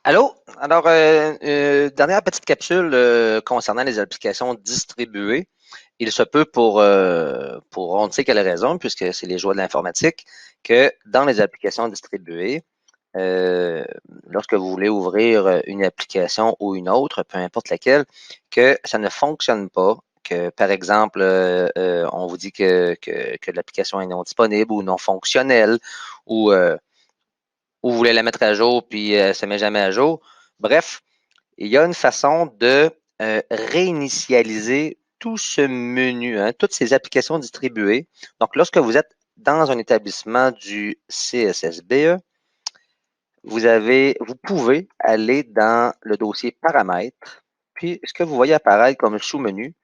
Allô? Alors, dernière petite capsule concernant les applications distribuées. Il se peut pour on ne sait quelle raison, puisque c'est les joies de l'informatique, que dans les applications distribuées, euh, lorsque vous voulez ouvrir une application ou une autre, peu importe laquelle, que ça ne fonctionne pas, que par exemple, on vous dit que l'application est non disponible ou non fonctionnelle, ou ou vous voulez la mettre à jour puis ça ne met jamais à jour. Bref, il y a une façon de réinitialiser tout ce menu, hein, toutes ces applications distribuées. Donc, lorsque vous êtes dans un établissement du CSSBE, vous pouvez aller dans le dossier paramètres. Puis, ce que vous voyez apparaître comme sous-menu,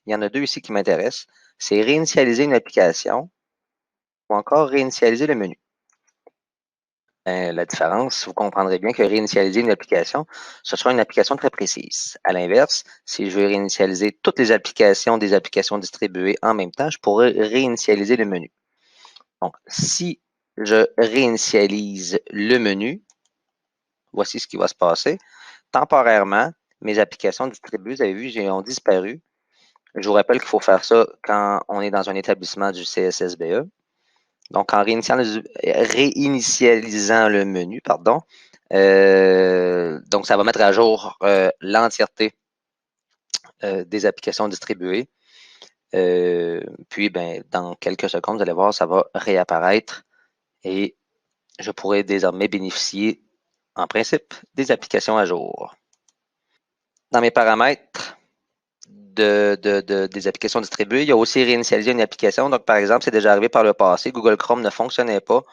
il y en a deux ici qui m'intéressent, c'est réinitialiser une application ou encore réinitialiser le menu. La différence, vous comprendrez bien que réinitialiser une application, ce sera une application très précise. À l'inverse, si je veux réinitialiser toutes les applications des applications distribuées en même temps, je pourrais réinitialiser le menu. Donc, si je réinitialise le menu, voici ce qui va se passer. Temporairement, mes applications distribuées, vous avez vu, ont disparu. Je vous rappelle qu'il faut faire ça quand on est dans un établissement du CSSBE. Donc, en réinitialisant le menu, pardon, donc ça va mettre à jour l'entièreté des applications distribuées. Puis, ben, dans quelques secondes, vous allez voir, ça va réapparaître et je pourrai désormais bénéficier, en principe, des applications à jour. Dans mes paramètres des applications distribuées, il y a aussi réinitialiser une application. Donc, par exemple, c'est déjà arrivé par le passé, Google Chrome ne fonctionnait pas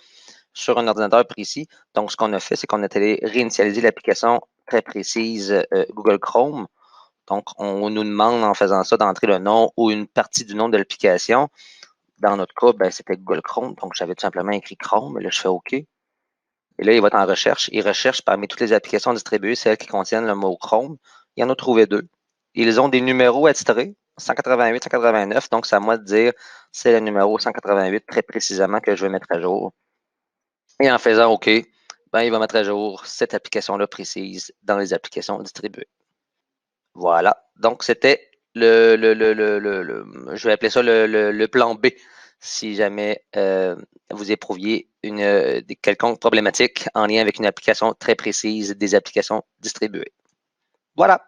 sur un ordinateur précis. Donc, ce qu'on a fait, c'est qu'on est allé réinitialiser l'application très précise Google Chrome. Donc, on nous demande en faisant ça d'entrer le nom ou une partie du nom de l'application. Dans notre cas, ben, c'était Google Chrome. Donc, j'avais tout simplement écrit Chrome. Et là, je fais OK. Et là, il va être en recherche. Il recherche parmi toutes les applications distribuées celles qui contiennent le mot Chrome. Il en a trouvé deux. Ils ont des numéros attitrés, 188, 189. Donc, c'est à moi de dire c'est le numéro 188 très précisément que je vais mettre à jour. Et en faisant OK, ben, il va mettre à jour cette application-là précise dans les applications distribuées. Voilà. Donc, c'était je vais appeler ça le plan B si jamais vous éprouviez une quelconque problématique en lien avec une application très précise des applications distribuées. Voilà.